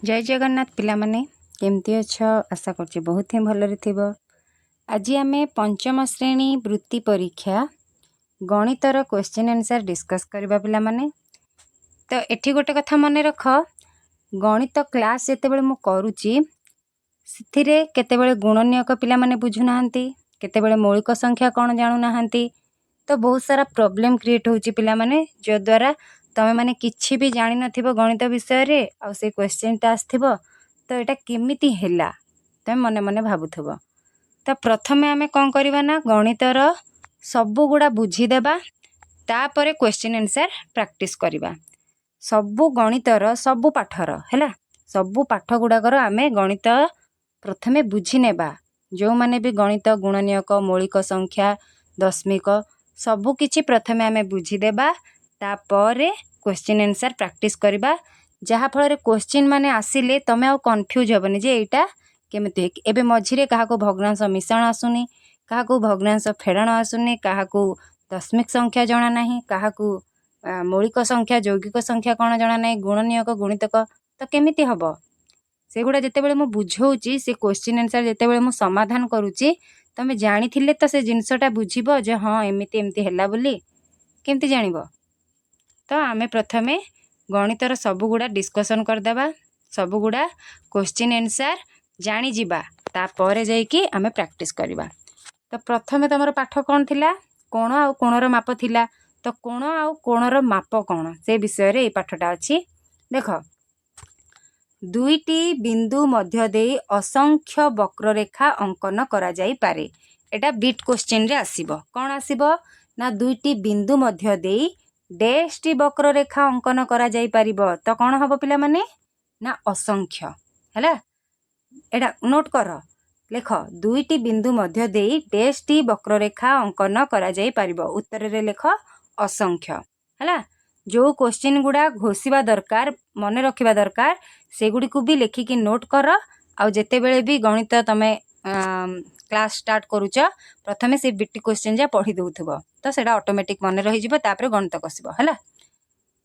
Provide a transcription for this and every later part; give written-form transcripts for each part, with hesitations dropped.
जय जगन्नाथ पिला माने केमती अछ आशा करछि बहुत ही भलरे थिबो। आज आमे पंचम श्रेणी वृत्ति परीक्षा गणितर क्वेश्चन आंसर डिस्कस करबा पिला माने। तो एठी गोटे कथा मन रख, गणित क्लास जेतेबेले मु करूची सिथिरे केतेबेले गुणनीयक पिला माने बुझु नाहंती, केतेबेले मौलिक संख्या कौन जानु नाहंती। तो बहुत सारा प्रॉब्लम क्रिएट होची पिला माने, जो द्वारा तमे माने किछि भी जानि नथिबो गणित विषय रे आ से क्वेश्चन टा आस्थिबो तो एटा केमिति हैला तमे मने मने भाबुथबो। तो प्रथमे आमे कोन करबा ना गणितर सबु गुडा बुझी देबा, तापरे क्वेश्चन आंसर प्रैक्टिस करबा। सबु गणितर सबु पाठर हैला, सबु पाठ गुडाकर आमे गणित प्रथमे बुझी नेबा। जो माने भी गणित गुणनीयक मौलिक संख्या दशमिक सबु किछि प्रथमे आमे बुझी देबा, तापरे क्वेश्चन आंसर प्रैक्टिस करबा। जहा फल क्वेश्चन माने आसिले तमे आ कंफ्यूज होबनी जे एटा केमिति। एबे मझिरे काहाको भग्नांश मिश्रण आसुनी, काहाको भग्नांश फेड़ाण आसुनी, काहाको दशमिक संख्या जणा नाही, काहाको मौलिक संख्या यौगिक संख्या कौन जणा नाही, गुणनीयक गुणितक तो केमिति हबो सेगुडा जेतेबेले मु बुझौची से क्वेश्चन आंसर जेतेबेले मु समाधान करूची तमे जानिथिले तो से जिंसटा बुझिबो जे हां एमिति एमिति हैला बोली केमिति जानिबो। तो आमे प्रथमे गणितर सबुगुड़ा डिस्कसन करदेबा, सबुगुड़ा क्वेश्चन आंसर जानी जिबा, तापरे जाइकी आमे प्रैक्टिस करबा। तो प्रथमे तमर पाठ कौन थिला, कोण आ कोणर माप थिला। तो कोण आ कोणर माप कौन से विषय रे ए पाठटा अछि। देखो, दुईटी बिंदु मध्य देई असंख्य वक्ररेखा अंकन करा जाई पारे। एटा बिट क्वेश्चन रे आसीबो, कोन आसीबो ना दुईटी बिंदु मध्य देई डेष्टि वक्ररेखा अंकन करा जाई परिबो। तो कौन हबो पिला माने ना असंख्य हैला। एटा नोट कर, लेख दुईटी बिंदु मध्य देई डेष्टि वक्ररेखा अंकन करा जाई परिबो। उत्तर रे लेख असंख्य हैला। जो क्वेश्चन गुडा घोषिबा दरकार मन रखिबा दरकार सेगुडी को भी लेखिकी नोट कर। आ जेतेबेले भी गणित तमे क्लास स्टार्ट करूच प्रथमे से बिट क्वेश्चन जा पढ़ी दउथबो, तो सेटा ऑटोमेटिक मन रहि जिवो, तापरे गणित कसिबो हैला।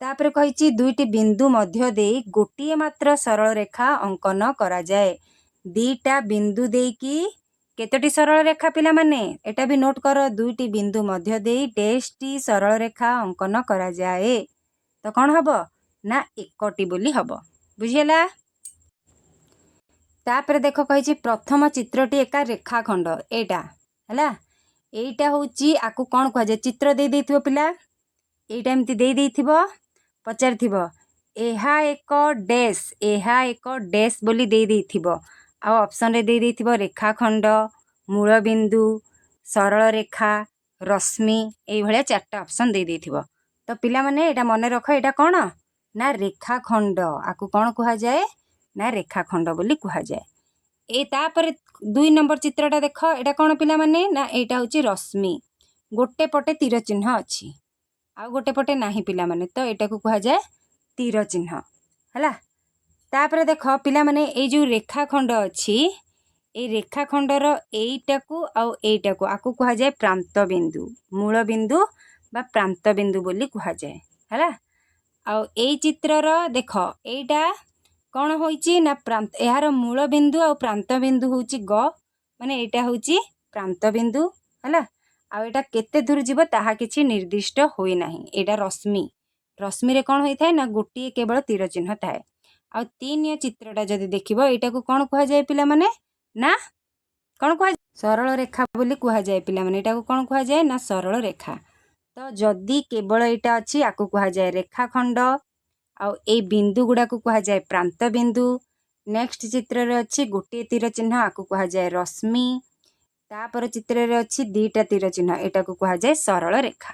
तापरे कहिची दुईटी बिंदु मध्य देई गोटिए मात्र सरल रेखा अंकन करा जाए। दीटा बिंदु देकी केतोटी सरल रेखा पिला माने एटा भी नोट कर, दुईटी बिंदु मध्य देई डेष्टि सरल रेखा अंकन करा जाए। तो कौन हबो ना एकटी बोली हबो, बुझियला। तापरे देखो कहिची प्रथम चित्रटी एका रेखाखंड एटा हैला। एटा होची आकु कौन कह जाय, चित्र दे देथिबो पिला, एटा एमती दे देथिबो, पचारिथिबो एहा एक डैश, एहा एक डैश बोली दे देथिबो। आ ऑप्शन रे दे देथिबो रेखाखंड, मूल बिंदु, सरल रेखा, रश्मि, एई भलिया चारटा ऑप्शन दे देथिबो। तो पिला माने एटा मने रख, एटा कौन ना रेखाखंड। आकु कौन कहा जाए ना रेखाखंड बोली कहा जाए। ए तापरे 2 नंबर चित्रटा देख, एटा कौन पिला माने ना एटा होची रश्मि। गोटे पटे तीर चिन्ह अछि आ गोटे पटे नाही पिला माने, तो एटा को कहा जाए तीर चिन्ह हैला। तापरे देख पिला माने ए जो रेखाखंड अछि ए रेखाखंडर एईटा को आ एईटा को आकु कहा जाए प्रांत बिंदु, मूल बिंदु बा प्रांत बिंदु बोली कहा जाए हैला। आ एई चित्रर देख एईटा कौन होईची ना प्रांत, एहार मूल बिंदु आ प्रांत बिंदु होची ग, माने एटा होची प्रांत बिंदु हैला। आ एटा केते दूर जीव ताहा किछि निर्दिष्ट होई नाही। एटा रश्मि, रश्मि रे कौन होई थाए ना गोटिए केवल तीर चिन्ह थाए। आ 3 चित्रटा जदि देखिबो एटा को कौन कहा जाए पिला माने ना कौन कहा सरल रेखा बोली कहा जाए पिला माने। एटा को कौन कहा जाए ना सरल रेखा। तो जदि केवल एटा अछि आकु कहा जाए रेखाखंड, आ ए बिंदु गुडा को कहा जाए प्रांत बिंदु। नेक्स्ट चित्र रे अछि गोटिए तीर चिन्ह आकु कहा जाए रश्मि। तापर चित्र रे अछि दीटा तीर चिन्ह, एटा को कहा जाए सरल रेखा।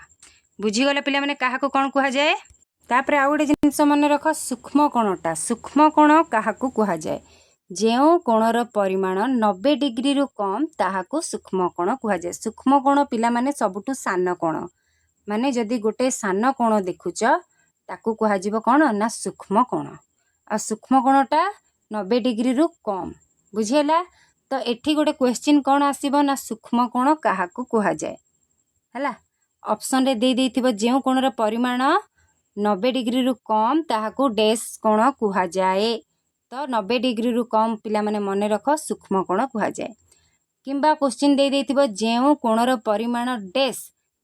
बुझी गले पिला माने काहा को कौन कहा जाए। तापर आ गोटे जिनिस मन रख, सूक्ष्म कोणटा, सूक्ष्म कोण काहाकू कहा जाए जेउ कोणर परिमाण 90 डिग्री रु कम ताहाकू सूक्ष्म कोण कहा जाए। सूक्ष्म कोण पिला माने सबुठु सान कोण, माने जदि गोटे सान कोण देखुच ताकू कहा जिवो कोण ना सूक्ष्म कोण। आ सूक्ष्म कोणटा 90 डिग्री रु कम, बुझियला। तो एठी गोटे क्वेश्चन कोण आसीबो ना सूक्ष्म कोण काहाकू कहा जाए हैला। ऑप्शन रे दे देथिबो जेउ कोणर परिमाण 90 डिग्री रु कम ताहाकू डैश कोण कहा जाए। तो 90 डिग्री रु कम पिला माने मन रख सूक्ष्म कोण कह जाए किंबा क्वेश्चन दे देथिबो जेउ कोणर परिमाण डेस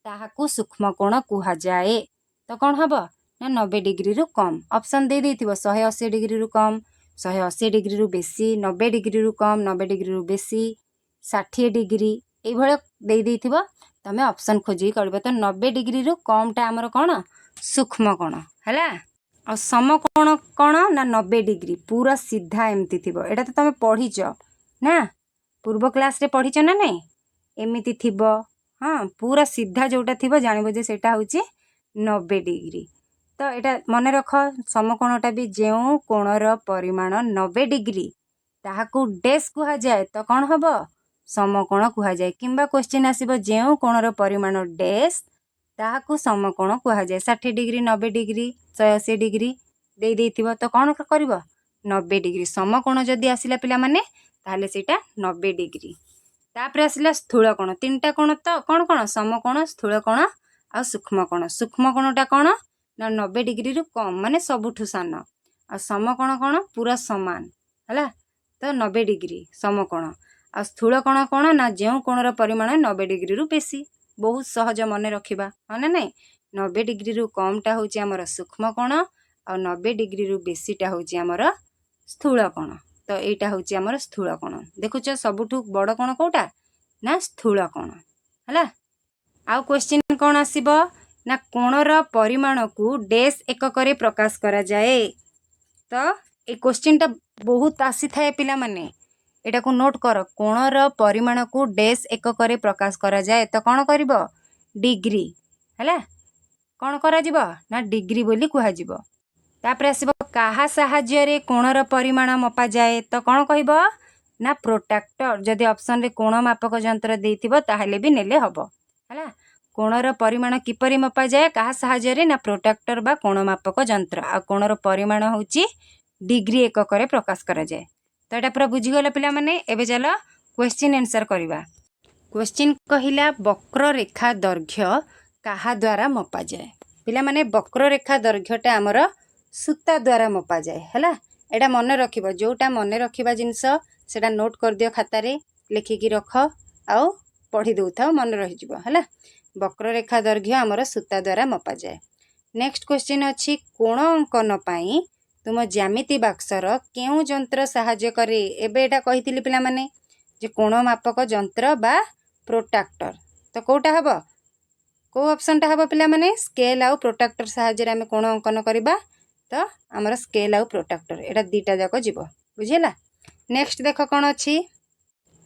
ताहाकू सूक्ष्म कोण कह जाए तो कौन हबो ना 90 डिग्री रु कम ऑप्शन दे देथिबो 180 डिग्री रु कम 180 डिग्री रु बेसी 90 डिग्री रु कम 90 डिग्री रु बेसी 60 डिग्री ये भाया दे देथिबो तमे ऑप्शन खोजी करबो तो 90 डिग्री रु कम टा हमर कोण सूक्ष्म कोण हला और समकोण कोण ना 90 डिग्री पूरा सीधा एमती थिबो एटा तो तमे पढ़ीच ना पूर्व क्लास रे पढ़ीच ना नहीं एमिति थिबो हाँ पूरा सीधा जोटा थिबो जानिबो जे सेटा होची 90 डिग्री तो एटा मन रख समकोणटा भी जेउ कोणर परिमाण 90 डिग्री ताहाकू डेस कह जाए तो कौन हबो समकोण कह जाए किंबा क्वेश्चन आसीबो जेउ कोणर परिमाण डेस ताहाकू समकोण कह जाए 60 डिग्री 90 डिग्री 180 डिग्री दे देथिबो तो कौन करिवो 90 डिग्री समकोण जदि आसिला पिला माने ताहले सेटा 90 डिग्री तापर आसिला स्थूल कोण तीनटा कोण तो कौन कौन समकोण स्थूल कोण आ सूक्ष्म कोणटा कोण ना 90 डिग्री रु कम माने सबुठु सान आ समकोण कोण पूरा समान हला तो 90 डिग्री समकोण आ स्थूल कोण कोण ना जेउ कोणर परिमाण 90 डिग्री रु बेसी बहुत सहज मन रखिबा हाँ ना नहीं 90 डिग्री रु कमटा होची हमर सूक्ष्म कोण आ 90 डिग्री रु बेसीटा होची हमर स्थूल कोण तो एटा होची हमर स्थूल कोण देखुछ सबुठु बड़ कोण कोटा ना स्थूल कोण हला आउ क्वेश्चन कोण आसीबो ना कोणर परिमाण को डेस एकक प्रकाश करा जाए तो ए क्वेश्चन टा बहुत आसी थाए पिला माने एटा को नोट कर कोणर परिमाण को डेस एकक प्रकाश करा जाए तो कौन करिवो डिग्री हला कौन करा जिवो ना डिग्री बोली कहा जिवो तापर आसीबो काहा साहाय्य रे कोणर परिमाण मपा जाए तो कौन कहबो ना प्रोट्रैक्टर जदि ऑप्शन रे कोण मापक यंत्र देथिबो ताहले भी नेले हबो हला कोणर परिमाण किपरि मपा जाए काहा साहाय्य रे ना प्रोट्रैक्टर बा कोण मापक यंत्र आ कोणर परिमाण होची डिग्री एकक प्रकाश करा जाए तो यहाँ पूरा बुझीगल पिला माने एबे चलो क्वेश्चन आंसर करवा क्वेश्चन कहिला वक्र रेखा दैर्घ्य काहा द्वारा मपा जाए पिला माने वक्र रेखा दैर्घ्यटा आमर सूता द्वारा मपा जाए हला एटा मन रखिबो जोटा मन रखिबा जिंस सेटा नोट कर दियो खाता रे लिखिकी रख आउ पढ़ी दउथाओ मन रहि जिवो हला वक्र रेखा दैर्घ्य आमर सूता द्वारा मपा जाए नेक्स्ट क्वेश्चन अछि कोण अंकन पई तुम ज्यामिति बाक्सर केउ जंत्र साहाय्य करे एबे एटा कहितिली पिला माने जे कोण मापक यंत्र बा प्रोट्रैक्टर तो कोटा हबो को ऑप्शन टा हबो पिला माने स्केल आउ प्रोट्रैक्टर साहाय्य रे हमें कोण अंकन करबा तो हमर स्केल आउ प्रोट्रैक्टर एटा दीटा जाको जीवो बुझिला नेक्स्ट देखो कोन अछि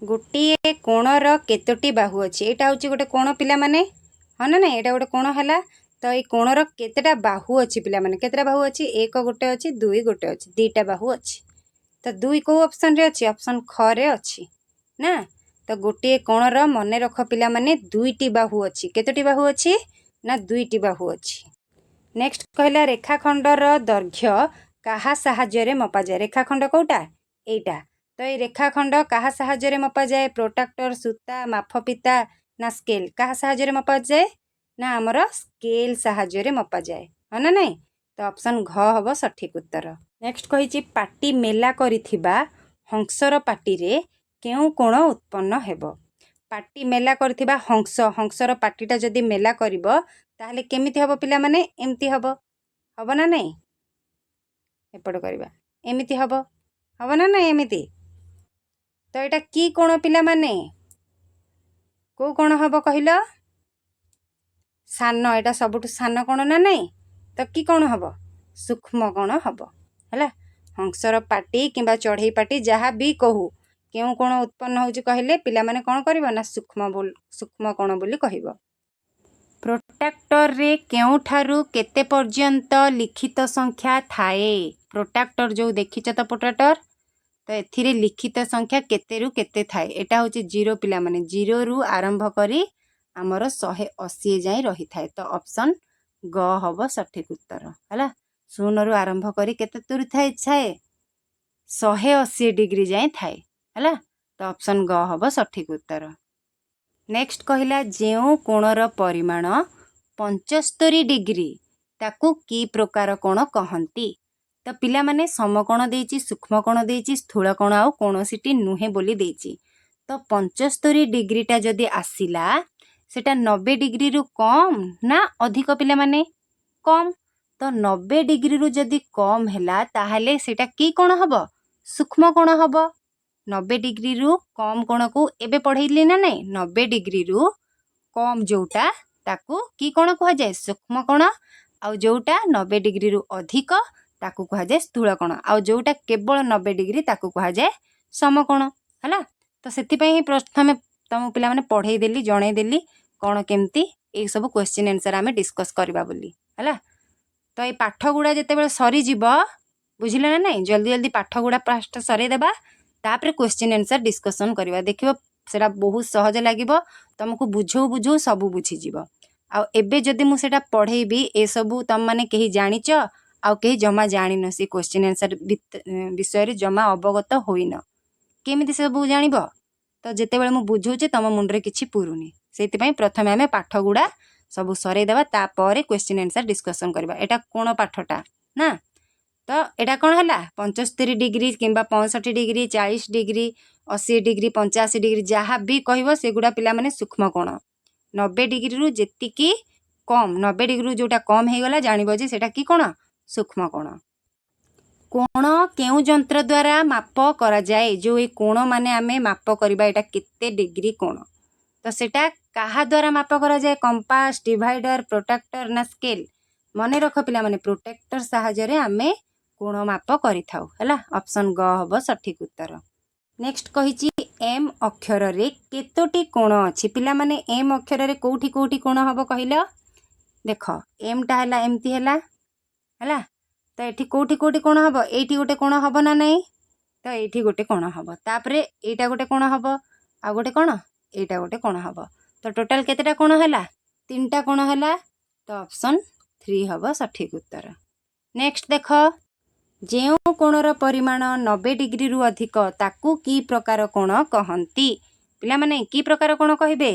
गोटे कोणर केतोटी बाहु अछि एटा होची गोटे कोण पिला माने ह ना नहीं एटा गोटे कोण हला तो ये कोणर केतेटा बाहु अछि पिला माने केतेटा बाहु अछि एक गोटे अछि दुई गोटे अछि दीटा बाहु अछि तो दुई को ऑप्शन रे अछि ऑप्शन ख रे अछि ना तो गोटे कोणर मने रख पिला माने दुईटी बाहु अछि केतोटी बाहु अछि ना दुईटी बाहु अछि नेक्स्ट कहला रेखाखंडर दैर्घ्य काहा साहाय्य रे मपा जाए रेखाखंड कोटा एटा तो ये रेखाखंड काहा साहाय्य रे मपा जाए प्रोट्रैक्टर सूता मापफिता ना स्केल काहा साहाय्य रे मपा जाए ना आमर स्केल साहाय्य रे मपा जाए है ना नहीं तो ऑप्शन घ हबो सठिक उत्तर नेक्स्ट कहिछि पाटी मेला करिथिबा हंसर पाटी रे केउ कोण उत्पन्न हेबो पाटी मेला करिथिबा हंसर पाटीटा जदि मेला करिवो ताहले केमिति हबो पिला माने एमति हबो ना नहीं एपड़ करबा एमिति हबो ना नहीं एमिति तो एटा की कोण पिला माने को कोण हबो कहिलो सान एटा सबुठ सान कोण ना नहीं तो की कोण हबो सूक्ष्म कोण हबो हला हंसर पाटी किंबा चढ़ई पाटी जहाँ भी कहू केउ कोण उत्पन्न होउची कहले पिला माने कोण करिवो ना सूक्ष्म कोण बोली कहिवो प्रोट्रैक्टर रे केउठारु केते पर्यंत लिखित संख्या थाए प्रोट्रैक्टर जो देखिछ तो प्रोट्रैक्टर तो एथिरे लिखित संख्या केते रु केते थाए एटा होची 0 पिला माने 0 रु आरंभ करी आमर 180 जाए रही थाए तो ऑप्शन ग हबो सठिक उत्तर हला 0 रु आरंभ करी केते दूर थाए 180 डिग्री जाए थाए हला तो ऑप्शन ग हबो सठिक उत्तर नेक्स्ट कहला जेउ कोणर परिमाण 75 डिग्री ताकू की प्रकार कोण कहंती तो पिला माने समकोण देइछि, सूक्ष्मकोण देइछि, स्थूलकोण आउ कोनोसीटी नुहे बोली देइछि। तो 75 डिग्रीटा जदि आसिला सेटा 90 डिग्री रु कम ना अधिक पिला माने कम। तो 90 डिग्री रु जदि कम हैला ताहले सेटा की कोण हबो? सूक्ष्म कोण हबो। 90 डिग्री रु कम कोण को एबे पढ़ैली ना नहीं, 90 डिग्री रु कम जोटा ताकू की कोण कहा जाए? सूक्ष्म कोण। आउ जोटा 90 डिग्री रु अधिक ताकू कहा जाए स्थूल कोण। आउ जोटा केवल 90 डिग्री ताकू कहा जाए समकोण हैला। तो सेति पई ही प्रथमे तम पिला माने पढ़ै देली, जणै देली कोण केमती ए सब क्वेश्चन आंसर आमे डिस्कस करबा बोली हैला। तो ए पाठ गुडा जेतेबेले सरी जीवो बुझिले ना नहीं, जल्दी जल्दी पाठ गुडा फास्ट सरै देबा, तापर क्वेश्चन आंसर डिस्कशन करबा। देखिबो सेटा बहुत सहज लागिबो, तुमको बुझौ बुझौ सब बुझी जीवो। आ एबे जदि मु सेटा पढ़ेबी ए सब तम माने केही जानिच आ केही जमा जानि न से क्वेश्चन आंसर विषय रे जमा अवगत होइना, केमिति सब जानिबो? तो जेतेबेले मु बुझौचे तम मुंडरे किछि पुरुनी, सेति पई प्रथमे हमें पाठ गुडा सब सरै देबा, तापर क्वेश्चन आंसर डिस्कशन करबा। एटा कोन पाठटा ना? तो एटा कोन हला? 75 डिग्री किंबा 65 डिग्री, 40 डिग्री, 80 डिग्री, 85 डिग्री जहाँ भी कहबो सेगुडा पिला माने सूक्ष्म कोण। 90 डिग्री रु जेतिकी कम, 90 डिग्री रु जोटा कम हे गला जानिबो जे सेटा की कोण? सूक्ष्म कोण। कोण केउ जंत्र द्वारा माप करा जाए? जो ए कोण माने आमे माप करबा एटा केते डिग्री कोण, तो सेटा काहा द्वारा माप करा जाए? कंपास, डिवाइडर, प्रोट्रैक्टर ना स्केल? मने रख पिला माने प्रोट्रैक्टर सहायता रे आमे कोण माप करिथाउ हैला। ऑप्शन ग हबो सठिक उत्तर। नेक्स्ट कहिछि एम अक्षर रे केतोटी कोण अछि? पिला माने एम अक्षर रे कोठी कोठी कोण हबो कहिलो? देखो एम टा हैला एमती हैला हैला, तो एठी कोठी कोठी कोण हबो? एठी गोटे कोण हबो ना नहीं? तो एठी गोटे कोण हबो, तापरे एटा गोटे कोण हबो, आ गोटे कोण एटा गोटे कोण हबो। तो टोटल केतेटा कोण हैला? 3टा कोण हैला। तो ऑप्शन 3 हबो सठिक उत्तर। नेक्स्ट देखो जेउ कोणर परिमाण 90 डिग्री रु अधिक ताकू की प्रकार कोण कहंती? पिला माने की प्रकार कोण कहिबे?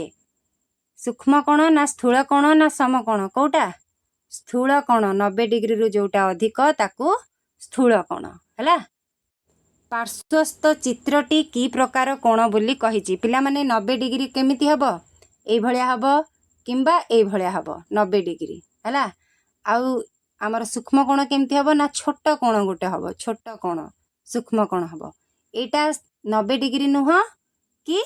सूक्ष्म कोण ना स्थूल कोण ना समकोण? कोउटा? स्थूल कोण। 90 डिग्री रु जोटा अधिक ताकू स्थूल कोण हैला। पार्श्वस्थ चित्रटी की प्रकार कोण बोली कहिछि? पिला माने 90 डिग्री केमिति हबो? एई भलिया हबो किंबा एई भलिया हबो 90 डिग्री हैला। आउ आमर सूक्ष्म कोण केमिति हबो ना छोट कोण गोटे हबो, छोट कोण सूक्ष्म कोण हबो। एटा 90 डिग्री नुह कि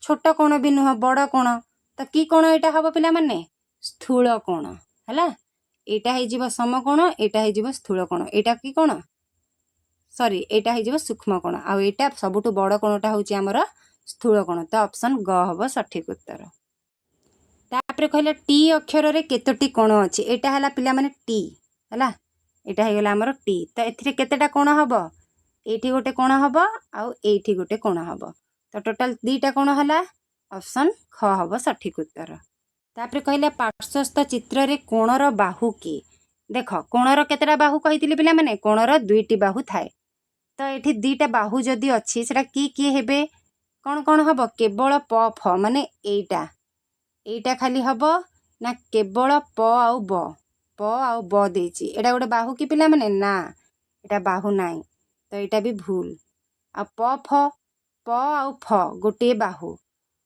छोट कोण भी नुह, बड़ कोण। तो की कोण एटा हबो पिला माने? स्थूल कोण हैला। एटा हे जीव समकोण, एटा हे जीव स्थूल कोण। एटा की कोण? सॉरी एटा हे जीव सूक्ष्म कोण। आ एटा सबुटु बड़ कोणटा होची हमर स्थूल कोण। तो ऑप्शन ग हबो सठिक उत्तर। तापरे कहले टी अक्षर रे केतोटी कोण अछि? एटा हला पिला माने टी हैला, एटा हे गला हमर टी। तो एथिरे केतेटा कोण हबो? एठी गोटे कोण हबो आ एठी गोटे कोण हबो। तो टोटल 2टा कोण हला। ऑप्शन ख हबो सठिक उत्तर। तापरे कहले पार्श्वस्थ चित्र रे कोणर बाहु की? देखो कोणर केतेटा बाहु कहितिले पिला माने? कोणर 2टी बाहु थाए। तो एठी 2टा बाहु जदि अछि सेटा की हेबे? कोन कोन हबो? केवल प फ माने एटा एटा खाली हबो ना केवल प आउ ब, प आउ ब देछि। एटा गोटे बाहु की पिला माने? ना एटा बाहु नाही। तो एटा भी भूल। आ प फ, प आउ फ गोटे बाहु,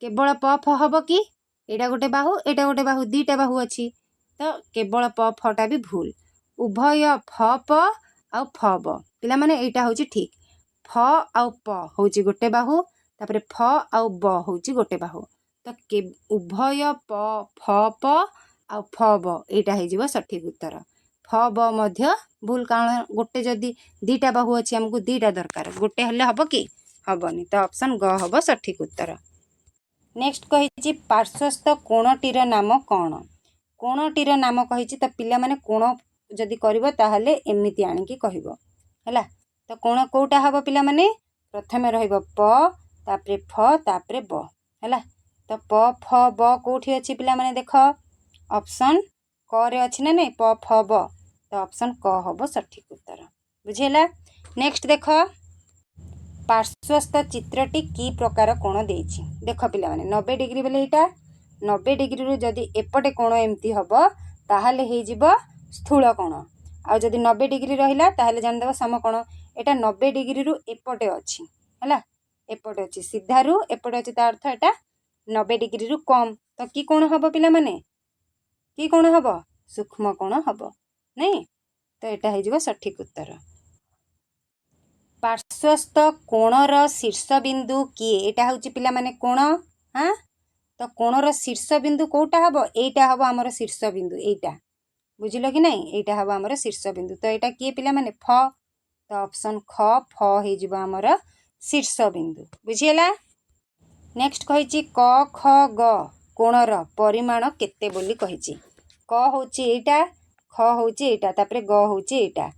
केवल प फ हबो कि? एटा गोटे बाहु, एटा गोटे बाहु, 2टा बाहु अछि। तो केवल प फ टा भी भूल। उभय फ प आउ फ ब पिला माने एटा होची ठीक। फ आउ प होची गोटे बाहु, तापरे फ आउ ब होची गोटे बाहु। तो उभय प फ प आउ फ ब एटा हे जीव सठिक उत्तर। फ ब मध्य भूल, कारण गोटे जदि 2टा बाहु अछि हमकु 2टा दरकार, गोटे हले हबो कि? हबनी। तो ऑप्शन ग हबो सठिक उत्तर। नेक्स्ट कहिछि पार्श्वस्थ कोणटीर नाम कोण? कोणटीर नाम कहिछि। तो पिला माने कोण जदि करबो ताहले एमिति आनि कि कहबो हैला। तो कोण कोउटा हबो पिला माने? प्रथमे रहइबो प, तापरे फ, तापरे ब हैला। तो प फ ब कोठी अछि पिला माने? देखो ऑप्शन क रे अछि ना नहीं, प फ ब। तो ऑप्शन क हबो सठिक उत्तर। बुझिला। नेक्स्ट देखो पार्श्वस्थ चित्रटी की प्रकार कोण देछि? देखो पिला माने 90 डिग्री बेले एटा 90 डिग्री रु जदि एपटे कोण एमती हबो ताहले हे जीवो स्थूल कोण। आ जदि 90 डिग्री रहिला ताहले जानदेबा समकोण एटा 90 डिग्री रु एपटे अछि हला एपटे अछि सीधा रु एपटे अछि ता अर्थ एटा 90 डिग्री रु कम तो की कोण हबो पिला माने की कोण हबो सूक्ष्म कोण हबो नहीं तो एटा हे जिवो सठिक उत्तर। पार्श्वस्थ कोणर शीर्ष बिंदु किए एटा होची पिला माने कोण हां तो कोणर शीर्ष बिंदु कोटा हबो एटा हबो हमर शीर्ष बिंदु एटा बुझिलो कि नहीं एटा हबो हमर शीर्ष बिंदु तो एटा किए पिला माने फ तो ऑप्शन ख फ हे जिवो हमर शीर्ष बिंदु बुझियला। नेक्स्ट कहिची क ख ग कोणर परिमाण केते बोली कहिची क होची एटा ख होची एटा तापरे ग होची एटा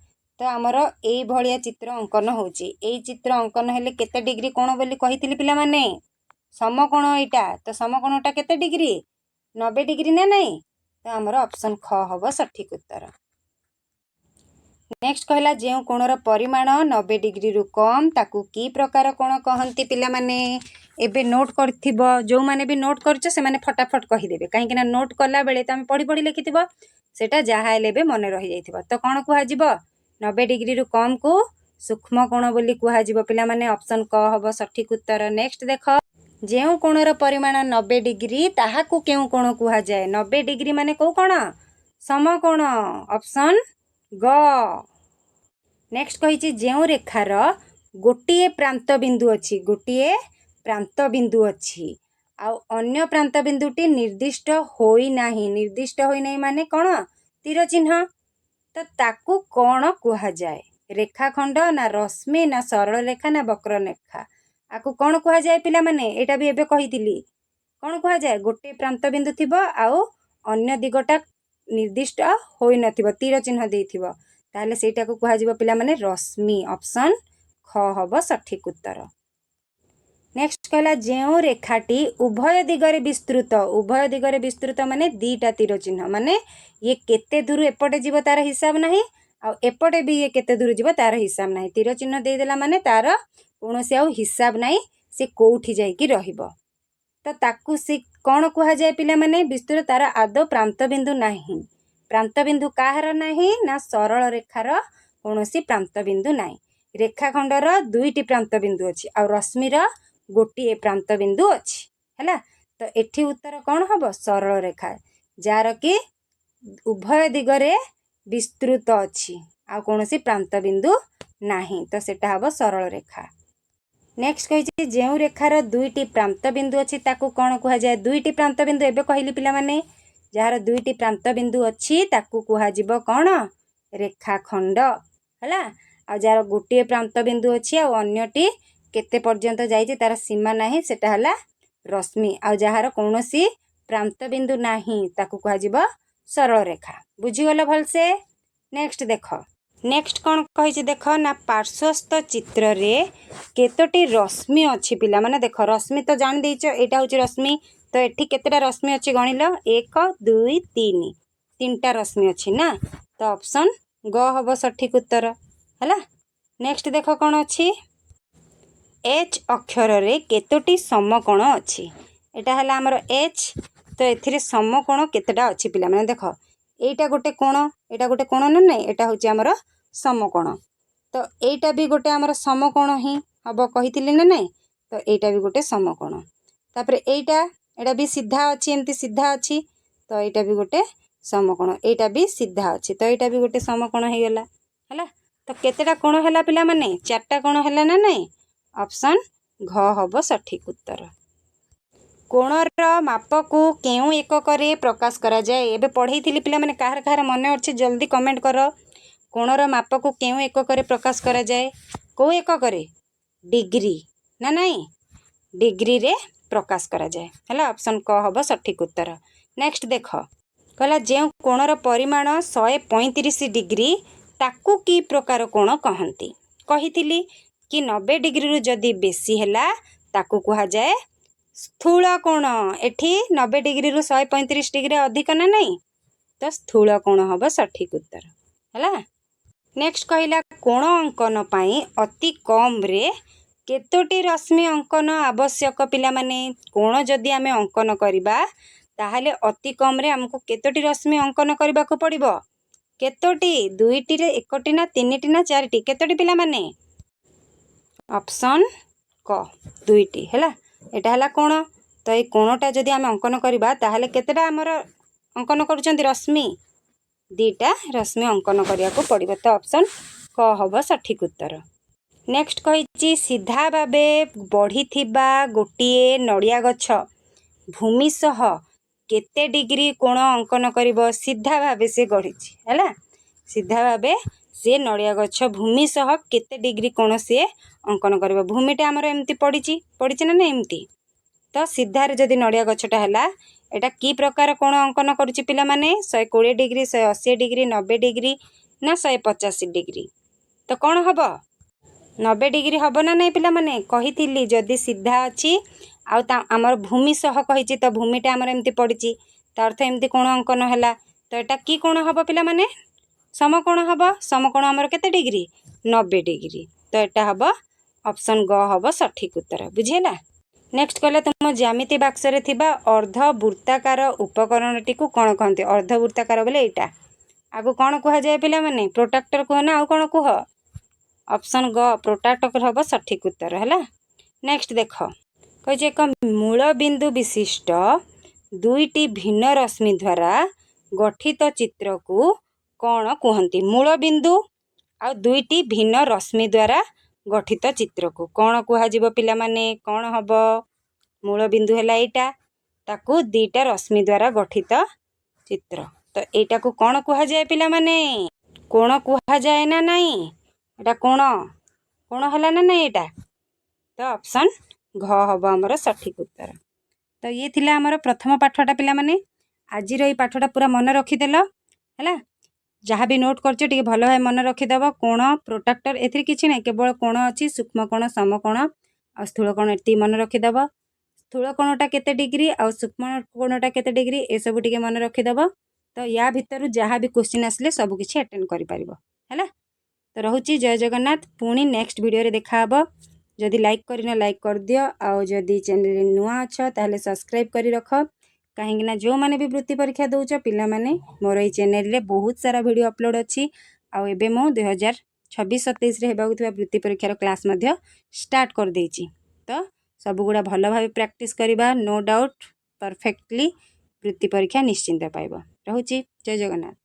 तो आमर एई भलिया चित्र अंकन होची एई चित्र अंकन हेले केते डिग्री कोण बोली कहितली पिला माने समकोण एटा तो समकोणटा केते डिग्री 90 डिग्री ना नहीं तो आमर ऑप्शन ख हबो सठिक उत्तर। नेक्स्ट कहला जे कोणर परिमाण 90 डिग्री रु कम ताकू की प्रकार कोण कहंती पिला माने एबे नोट करथिबो जो माने भी नोट करछ से माने फटाफट कहि देबे काहे कि ना नोट करला बेले त हम पढी पढी लिखिथिबो सेटा जहा हेले बे मन रहि जाइथिबो तो कोण कुहा जिवो 90 डिग्री रु कम को सूक्ष्म कोण बोली कुहा जिवो पिला माने ऑप्शन क हबो सठिक उत्तर। नेक्स्ट देखो जेउ कोणर परिमाण 90 डिग्री ताहाकू केउ कोण कुहा जाय 90 डिग्री माने को कोण समकोण ऑप्शन ग। नेक्स्ट कहिची जेउ रेखार गोटिए प्रांत बिंदु अछि गोटिए प्रांत बिंदु अछि आ अन्य प्रांत बिंदुटी निर्दिष्ट होई नाही माने कोण तीर चिन्ह तो ताकू कोण कुहा जाय रेखाखंड ना रश्मि ना सरल रेखा ना वक्र रेखा आकू कोण कुहा जाय पिला माने एटा भी एबे कहितिली कोण कुहा जाय गोटे प्रांत बिंदु थिबो आउ अन्य दिगटा निर्दिष्ट होई नथिबो तीर चिन्ह देइथिबो ताले सेटा को कुहा जिवो पिला माने रश्मि ऑप्शन ख हबो सठिक उत्तर। नेक्स्ट कहला जेउ रेखाटी उभय दिगरे विस्तृत माने दीटा तीर चिन्ह माने ये केते दूर एपटे जीव तार हिसाब नाही आ एपटे भी ये केते दूर जीव तार हिसाब नाही तीर चिन्ह दे देला माने तार कोनोसी आउ हिसाब नाही से कोउठी जाई कि रहिबो तो ताकू से कोन कुहा जाय पिला माने विस्तृत तार आदो प्रांत बिंदु नाही प्रांत बिंदु काहर नाही ना सरल रेखार कोनोसी प्रांत बिंदु नाही रेखाखंडर दुईटी प्रांत बिंदु अछि आ रश्मिर गोटिए प्रांत बिंदु अछि हैला तो एठी उत्तर कोन हबो सरल रेखा जार कि उभय दिगरे विस्तृत अछि आ कोनोसी प्रांत बिंदु नाही तो सेटा हबो सरल रेखा। नेक्स्ट कहिछि जेउ रेखार दुईटी प्रांत बिंदु अछि ताकू कोन कुहा जाय दुईटी प्रांत बिंदु एबे कहिली पिला माने जार दुईटी प्रांत बिंदु अछि ताकू कुहा जिवो कोन रेखाखंड हैला आ जार गोटिए प्रांत बिंदु अछि आ अन्यटी केते पर्यंत जाइछि तार सीमा नाही सेटा हला रश्मि आ जहार कोनोसी प्रांत बिंदु नाही ताकू कुहा जिवो सरल रेखा बुझी गलो भल से। नेक्स्ट देखो नेक्स्ट कोन कहिछि देखो ना पार्श्वस्थ चित्र रे केतोटी रश्मि अछि पिला माने देखो रश्मि तो जान देइछो एटा होछि रश्मि तो एठी केतेटा रश्मि अछि गणिलो 1 2 3 तीनटा रश्मि अछि ना तो ऑप्शन ग हबो सठिक उत्तर हला। नेक्स्ट देखो कोन अछि एच अक्षर रे केतोटी समकोण अछि एटा हला हमर एच तो एथिरे समकोण केतेटा अछि पिला माने देखो एटा गोटे कोण ना नै एटा होछि हमर समकोण तो एटा भी गोटे हमर समकोण ही हबो कहितिले ना नै तो एटा भी गोटे समकोण तापरे एटा भी सीधा अछि एमती सीधा अछि तो एटा भी गोटे समकोण एटा भी सीधा अछि तो एटा भी गोटे समकोण हे गेला हला तो केतेटा कोण हला पिला माने चारटा कोण हला ना नै ऑप्शन घ हबो सठिक उत्तर। कोणर माप को केउ एकक रे प्रकाश करा जाय एबे पढैथिली पिला माने काहर काहर मने अछि जल्दी कमेंट करो कोणर माप को केउ एकक रे प्रकाश करा जाय को एकक रे डिग्री ना नहीं डिग्री रे प्रकाश करा जाय हला ऑप्शन क हबो सठिक उत्तर। नेक्स्ट देखो कहला जे कोणर परिमाण 135 डिग्री ताकू की प्रकार कोण कहंती कहिथिली कि 90 डिग्री रु जदी बेसी हैला ताकू कुहा जाय स्थूल कोण एठी 90 डिग्री रु 135 डिग्री अधिक ना नहीं तो स्थूल कोण हबो सठिक उत्तर हैला। नेक्स्ट कहिला कोण अंकन पाई अति कम रे केतोटी रश्मि अंकन आवश्यक पिला माने कोण जदी आमे अंकन करिबा ताहाले अति कम रे हमको केतोटी रश्मि अंकन करबा को पड़िबो केतोटी दुईटी रे एकटी ना तीनिटी ना चारिटी केतोटी पिला माने ऑप्शन क दुईटी हैला एटा हैला कोण तो ये कोणटा जदि आम अंकन करवा ताहले केतेटा आमर अंकन करुचंती रश्मि दीटा रश्मि अंकन करिया को पड़िबो तो ऑप्शन क हबो सठिक उत्तर। नेक्स्ट कहिछि सीधा भाबे बढ़ी थिबा गोटिए नड़िया गछ भूमि सह केते डिग्री कोण अंकन करिवो सीधा भाबे से गढ़िछि हैला सीधा भाबे से नड़िया गछ भूमि सह केते डिग्री कोण से अंकन करिवो भूमिटा हमर एमती पड़िछि ना एमती तो सीधार जदि नड़िया गछटा हैला एटा की प्रकार कोण अंकन करुछि पिला माने 120 डिग्री 180 डिग्री 90 डिग्री ना 185 डिग्री तो कौन हबो 90 डिग्री हबो ना नहीं पिला माने कहिथिली जदि सीधा अछि आमर भूमि सह कहिछि तो भूमिटा हमर एमती पड़िछि तो अर्थ एमती कोण अंकन हैला तो एटा की कोण हबो पिला माने समकोण हबो समकोण हमर केते डिग्री 90 डिग्री तो एटा हबो ऑप्शन ग हबो सठिक उत्तर बुझिला। नेक्स्ट कहले तुम ज्यामिति बाक्स रे थिबा अर्धवृत्ताकार उपकरणटी को कौन कहते अर्धवृत्ताकार बोले एटा आगु कौन कह जाए पिला माने प्रोट्राक्टर कह ना आउ कौन कह ऑप्शन ग प्रोट्राक्टर हबो सठिक उत्तर हैला। नेक्स्ट देख कहि एक मूल बिंदु विशिष्ट दुईटी भिन्न रश्मि द्वारा गठित चित्र को कौन कहती मूल बिंदु आ दुईटी भिन्न रश्मि द्वारा गठित चित्र को कौन कह पिला माने कौन हबो मूल बिंदु हैला एटा ताकू दीटा रश्मि द्वारा गठित चित्र तो एटा को कौन कह जाए पिला माने कोण कह जाए ना नहीं एटा कोण कोण हैला ना नहीं एटा तो ऑप्शन घ हबो हमर सठिक उत्तर। तो ये थिला हमर प्रथम पाठटा पिला माने आज रो पाठटा पूरा मन रखिदेल हैला जहाँ भी नोट करछो टिके भलो है मन रखिदेव कोण प्रोट्राक्टर एथि किछि नै केवल कोण अछि सूक्ष्म कोण समकोण आ स्थूल कोण एति मन रखिदेव स्थूल कोणटा केते डिग्री आ सूक्ष्म कोणटा केते डिग्री ए सब टिके मन रखिदेव तो या भितर जहाँ भी क्वेश्चन आसले सब किछि अटेंड करि परिबो हैला। तो रहुछि जय जगन्नाथ पुणी नेक्स्ट वीडियो रे देखा हबो जदि लाइक करिना लाइक कर दियो आ जदि चैनल नुआ अछ ताहले सब्सक्राइब करि रख कहीं ना जो माने भी वृत्ति परीक्षा दौच पिला माने मोर ये चैनल रे बहुत सारा वीडियो अपलोड अच्छी आउ एबे मो 2026-27 रे हेबाकु थिबा वृत्ति परीक्षार क्लास मध्य स्टार्ट कर देछि तो सब गुड़ा भल भाव प्रैक्टिस करबा नो डाउट परफेक्टली वृत्ति परीक्षा निश्चिंत पाइबो। रहुछि जय जगन्नाथ।